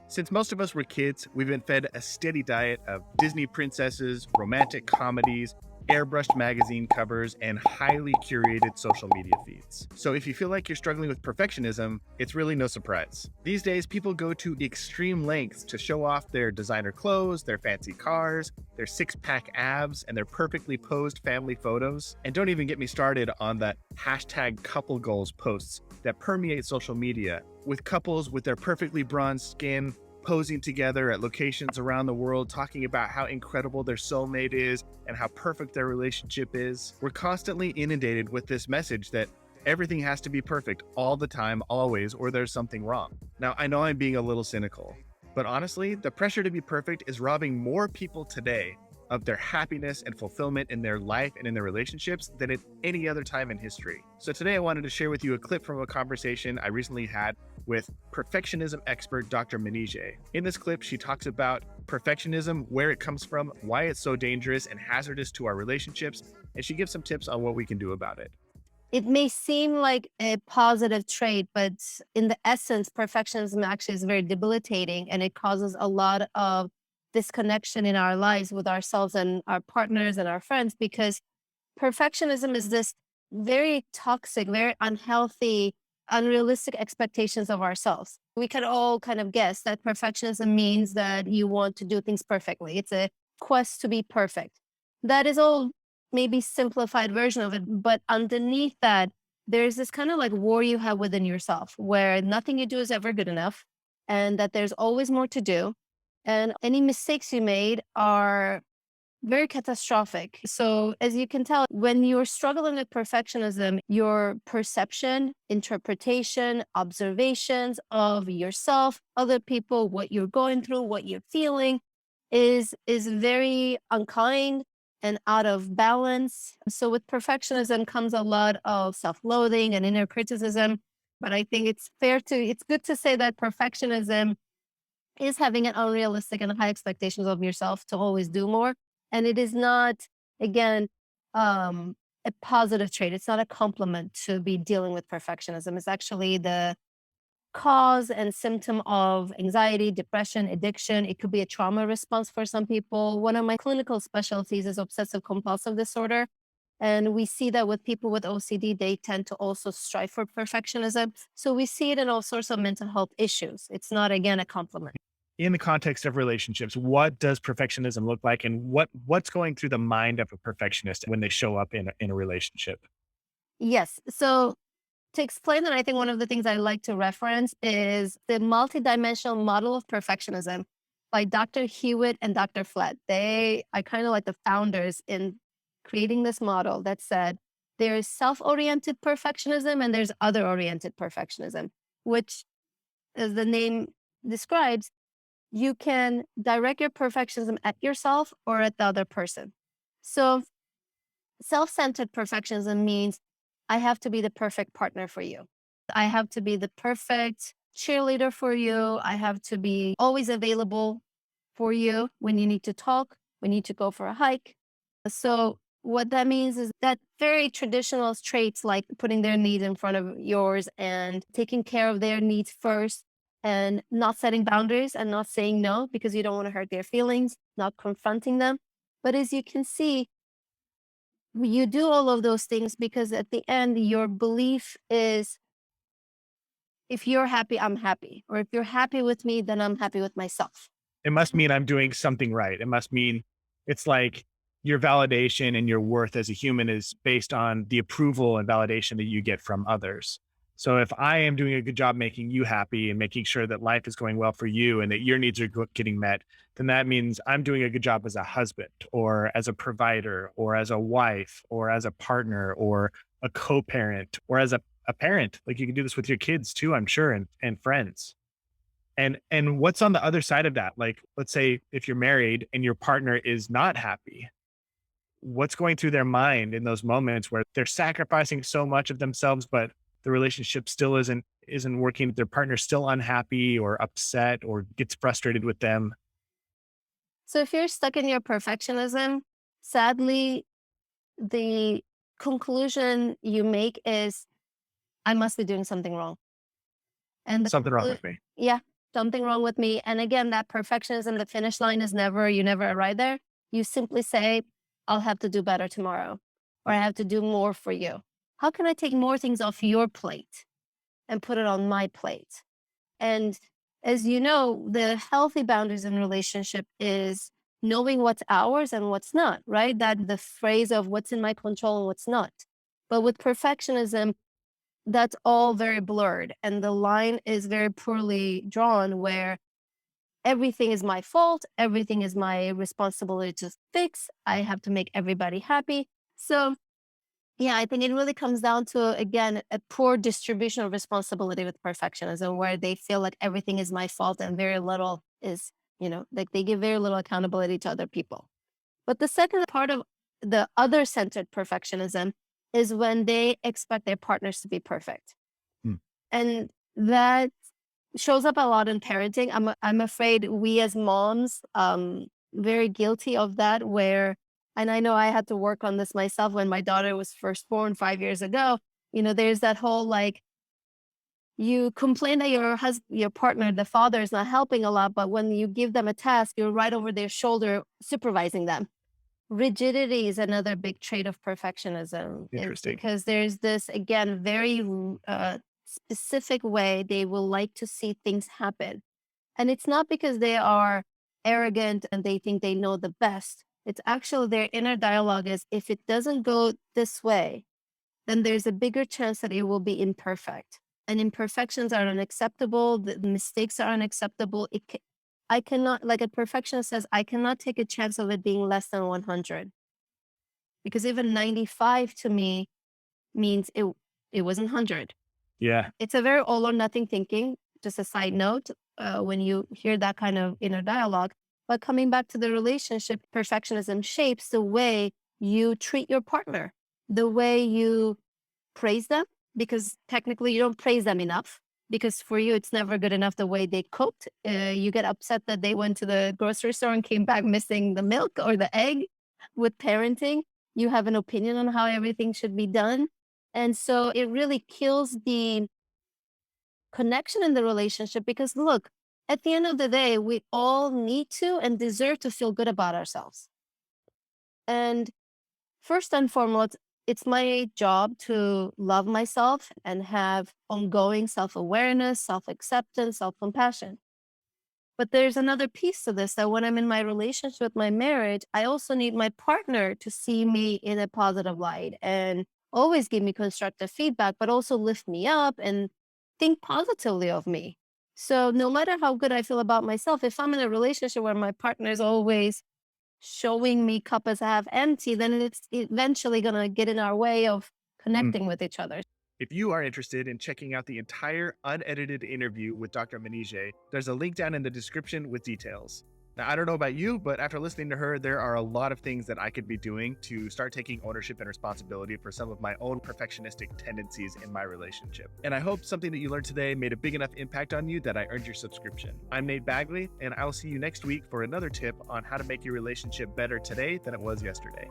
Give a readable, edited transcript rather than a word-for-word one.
Since most of us were kids, we've been fed a steady diet of Disney princesses, romantic comedies, airbrushed magazine covers, and highly curated social media feeds. So if you feel like you're struggling with perfectionism, it's really no surprise. These days, people go to extreme lengths to show off their designer clothes, their fancy cars, their six-pack abs, and their perfectly posed family photos. And don't even get me started on the hashtag couple goals posts that permeate social media, with couples with their perfectly bronzed skin posing together at locations around the world, talking about how incredible their soulmate is and how perfect their relationship is. We're constantly inundated with this message that everything has to be perfect all the time, always, or there's something wrong. Now, I know I'm being a little cynical, but honestly, the pressure to be perfect is robbing more people today of their happiness and fulfillment in their life and in their relationships than at any other time in history. So today I wanted to share with you a clip from a conversation I recently had with perfectionism expert Dr. Menije. In this clip, she talks about perfectionism, where it comes from, why it's so dangerous and hazardous to our relationships, and she gives some tips on what we can do about it. It may seem like a positive trait, but in the essence, perfectionism actually is very debilitating and it causes a lot of disconnection in our lives with ourselves and our partners and our friends because perfectionism is this very toxic, very unhealthy, unrealistic expectations of ourselves. We can all kind of guess that perfectionism means that you want to do things perfectly. It's a quest to be perfect. That is all maybe simplified version of it. But underneath that, there's this kind of like war you have within yourself where nothing you do is ever good enough and that there's always more to do. And any mistakes you made are very catastrophic. So, as you can tell, when you're struggling with perfectionism, your perception, interpretation, observations of yourself, other people, what you're going through, what you're feeling is very unkind and out of balance. So with perfectionism comes a lot of self-loathing and inner criticism. But I think it's good to say that perfectionism is having an unrealistic and high expectations of yourself to always do more. And it is not, again, a positive trait. It's not a compliment to be dealing with perfectionism. It's actually the cause and symptom of anxiety, depression, addiction. It could be a trauma response for some people. One of my clinical specialties is obsessive compulsive disorder. And we see that with people with OCD, they tend to also strive for perfectionism. So we see it in all sorts of mental health issues. It's not, again, a compliment. In the context of relationships, what does perfectionism look like, and what's going through the mind of a perfectionist when they show up in a relationship? Yes. So to explain that, I think one of the things I like to reference is the multidimensional model of perfectionism by Dr. Hewitt and Dr. Flett. They are kind of like the founders in creating this model that said there is self-oriented perfectionism and there's other-oriented perfectionism, which, as the name describes, you can direct your perfectionism at yourself or at the other person. So self-centered perfectionism means I have to be the perfect partner for you. I have to be the perfect cheerleader for you. I have to be always available for you when you need to talk, when you need to go for a hike. So what that means is that very traditional traits like putting their needs in front of yours and taking care of their needs first and not setting boundaries and not saying no because you don't want to hurt their feelings, not confronting them. But as you can see, you do all of those things because at the end, your belief is if you're happy, I'm happy. Or if you're happy with me, then I'm happy with myself. It must mean I'm doing something right. It must mean it's like your validation and your worth as a human is based on the approval and validation that you get from others. So if I am doing a good job making you happy and making sure that life is going well for you and that your needs are getting met, then that means I'm doing a good job as a husband or as a provider or as a wife or as a partner or a co-parent or as a parent. Like you can do this with your kids too, I'm sure, and friends. And what's on the other side of that? Like, let's say if you're married and your partner is not happy, what's going through their mind in those moments where they're sacrificing so much of themselves, but the relationship still isn't working. Their partner's still unhappy or upset or gets frustrated with them. So if you're stuck in your perfectionism, sadly, the conclusion you make is, I must be doing something wrong. And Something wrong with me. yeah. something wrong with me. And again, that perfectionism, the finish line is never, you never arrive there. You simply say, I'll have to do better tomorrow, or I have to do more for you. How can I take more things off your plate and put it on my plate? And as you know, the healthy boundaries in relationship is knowing what's ours and what's not, right? That the phrase of what's in my control and what's not. But with perfectionism, that's all very blurred. And the line is very poorly drawn where everything is my fault, everything is my responsibility to fix. I have to make everybody happy. So yeah, I think it really comes down to, again, a poor distribution of responsibility with perfectionism, where they feel like everything is my fault and very little is, like they give very little accountability to other people. But the second part of the other centered perfectionism is when they expect their partners to be perfect. Hmm. And that shows up a lot in parenting. I'm afraid we as moms, very guilty of that, where, and I know I had to work on this myself when my daughter was first born 5 years ago. There's that whole like, you complain that your partner, the father, is not helping a lot, but when you give them a task, you're right over their shoulder supervising them. Rigidity is another big trait of perfectionism, Interesting. because there's this, again, very specific way they will like to see things happen. And it's not because they are arrogant and they think they know the best. It's actually their inner dialogue is, if it doesn't go this way, then there's a bigger chance that it will be imperfect. And imperfections are unacceptable. The mistakes are unacceptable. I cannot, like a perfectionist says, I cannot take a chance of it being less than 100, because even 95 to me means it wasn't 100. Yeah. It's a very all or nothing thinking. Just a side note, when you hear that kind of inner dialogue. But coming back to the relationship, perfectionism shapes the way you treat your partner, the way you praise them, because technically you don't praise them enough, because for you it's never good enough the way they cooked. You get upset that they went to the grocery store and came back missing the milk or the egg. With parenting, you have an opinion on how everything should be done. And so it really kills the connection in the relationship, because look, at the end of the day, we all need to and deserve to feel good about ourselves. And first and foremost, it's my job to love myself and have ongoing self awareness, self acceptance, self compassion. But there's another piece to this, that when I'm in my relationship with my marriage, I also need my partner to see me in a positive light and always give me constructive feedback, but also lift me up and think positively of me. So no matter how good I feel about myself, if I'm in a relationship where my partner is always showing me cup as half empty, then it's eventually going to get in our way of Hmm. connecting with each other. If you are interested in checking out the entire unedited interview with Dr. Menije, there's a link down in the description with details. Now, I don't know about you, but after listening to her, there are a lot of things that I could be doing to start taking ownership and responsibility for some of my own perfectionistic tendencies in my relationship. And I hope something that you learned today made a big enough impact on you that I earned your subscription. I'm Nate Bagley, and I'll see you next week for another tip on how to make your relationship better today than it was yesterday.